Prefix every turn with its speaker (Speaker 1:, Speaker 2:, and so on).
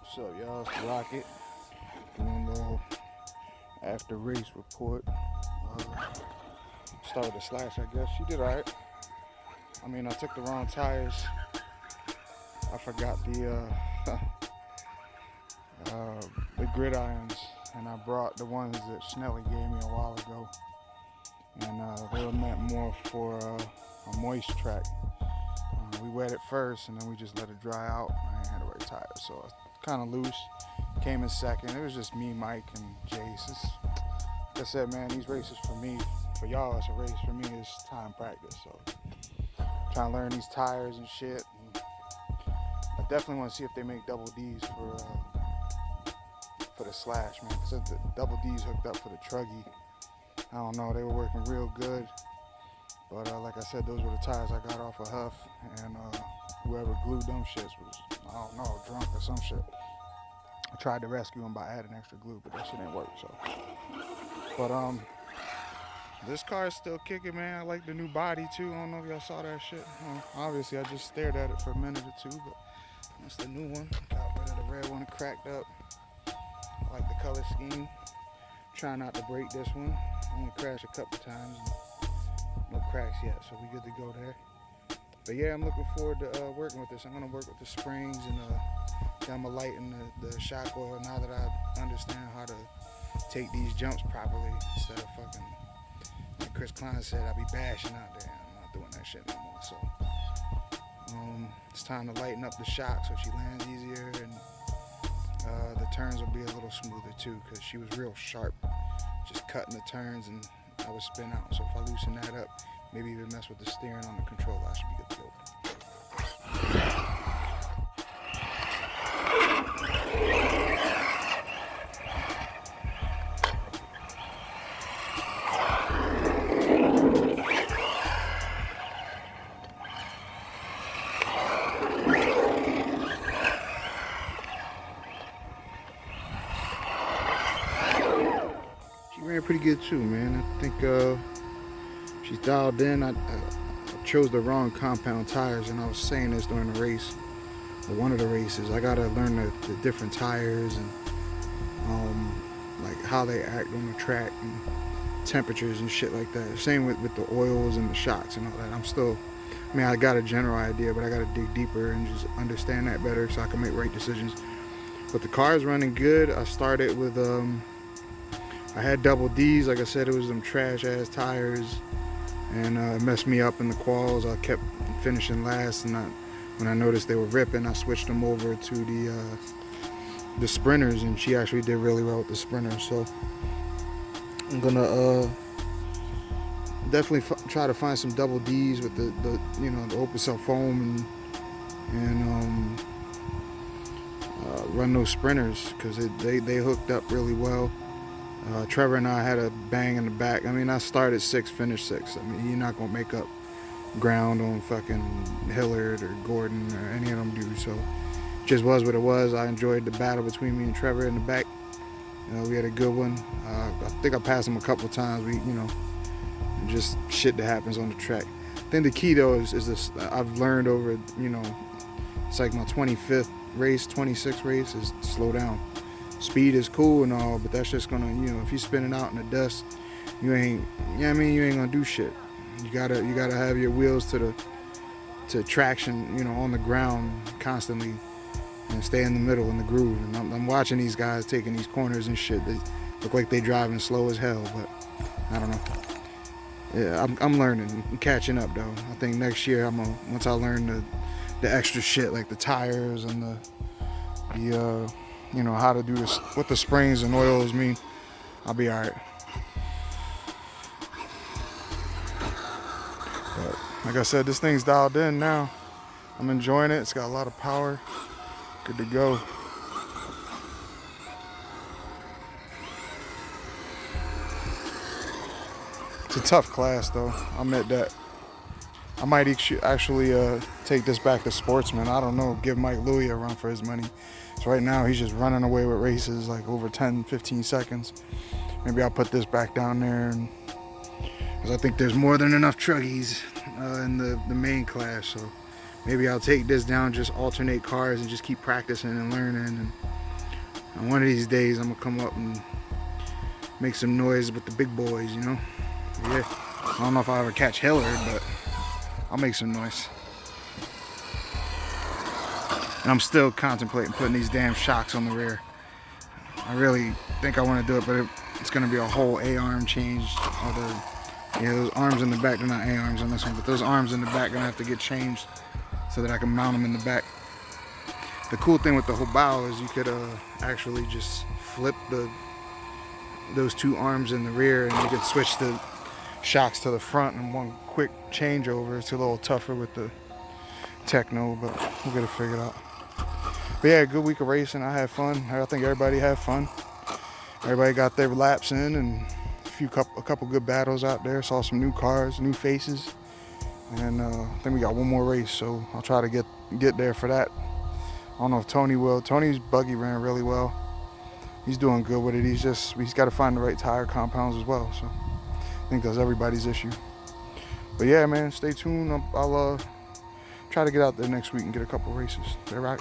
Speaker 1: What's up, y'all? It's Rocket. Doing a little after race report. Start with the Slash, I guess. She did alright. I mean, I took the wrong tires. I forgot the gridirons, and I brought the ones that Schnelly gave me a while ago. And they were meant more for a moist track. We wet it first, and then we just let it dry out. I ain't had the right tires, so it's kind of loose. Came in second. It was just me, Mike, and Jace. Like I said, man, these races for me, for y'all, it's a race. For me, it's time practice. So trying to learn these tires and shit. And I definitely want to see if they make double Ds for the Slash, man. Because the double Ds hooked up for the Truggy. I don't know. They were working real good. But like I said, those were the tires I got off of Huff. And whoever glued them shits was, I don't know, drunk or some shit. I tried to rescue him by adding extra glue, but that shit didn't work. So, but this car is still kicking, man. I like the new body too. I don't know if y'all saw that shit. Obviously, I just stared at it for a minute or two, but that's the new one. Got rid of the red one, cracked up. I like the color scheme. Try not to break this one. I only crashed a couple times. No cracks yet, so we good to go there. But yeah, I'm looking forward to working with this. I'm gonna work with the springs and I'm gonna lighten the shock oil now that I understand how to take these jumps properly instead of fucking, like Chris Klein said, I'll be bashing out there. I'm not doing that shit no more. So it's time to lighten up the shock so she lands easier, and the turns will be a little smoother too, because she was real sharp, just cutting the turns, and I would spin out. So if I loosen that up, maybe even mess with the steering on the controller, I should be good to go. She ran pretty good too, man. I think she's dialed in. I chose the wrong compound tires, and I was saying this during the race, or one of the races. I gotta learn the different tires and like how they act on the track and temperatures and shit like that. Same with the oils and the shocks and all that. I mean, I got a general idea, but I gotta dig deeper and just understand that better so I can make right decisions. But the car is running good. I started with I had double Ds. Like I said, it was them trash ass tires, and it messed me up in the quals. I kept finishing last, and when I noticed they were ripping, I switched them over to the sprinters, and she actually did really well with the sprinters. So I'm gonna definitely try to find some double Ds with the open cell foam and run those sprinters, because they hooked up really well. Trevor and I had a bang in the back. I mean, I started 6th, finished 6th. I mean, you're not gonna make up ground on fucking Hillard or Gordon or any of them dudes. So it just was what it was. I enjoyed the battle between me and Trevor in the back. We had a good one. I think I passed him a couple of times. Just shit that happens on the track. I think the key though is this. I've learned over, it's like my 25th race, 26th race, is slow down. Speed is cool and all, but that's just gonna, if you're spinning out in the dust, you ain't gonna do shit. You gotta have your wheels to traction, on the ground constantly, and stay in the middle in the groove. And I'm watching these guys taking these corners and shit. They look like they driving slow as hell, but I don't know. Yeah, I'm learning, I'm catching up though. I think next year once I learn the extra shit like the tires and the how to do this, what the springs and oils mean, I'll be alright. But like I said, this thing's dialed in now. I'm enjoying it. It's got a lot of power. Good to go. It's a tough class though, I'll admit that. I might actually take this back to Sportsman. I don't know, give Mike Louie a run for his money. So right now he's just running away with races like over 10, 15 seconds. Maybe I'll put this back down there, because I think there's more than enough Truggies in the main class. So maybe I'll take this down, just alternate cars and just keep practicing and learning. And one of these days I'm gonna come up and make some noise with the big boys, you know? Yeah, I don't know if I'll ever catch Hillard, but I'll make some noise. And I'm still contemplating putting these damn shocks on the rear. I really think I want to do it, but it's going to be a whole A-arm change. Yeah, those arms in the back, they're not A-arms on this one, but those arms in the back are going to have to get changed so that I can mount them in the back. The cool thing with the Hobao is you could actually just flip those two arms in the rear, and you could switch the shocks to the front in one quick changeover. It's a little tougher with the Techno, but we'll get it figured out. But yeah, good week of racing. I had fun. I think everybody had fun. Everybody got their laps in, and a couple good battles out there. Saw some new cars, new faces, and I think we got one more race, so I'll try to get there for that. I don't know if Tony will. Tony's buggy ran really well. He's doing good with it. He's got to find the right tire compounds as well. So I think that's everybody's issue. But yeah, man, stay tuned. I'll try to get out there next week and get a couple races. They're right.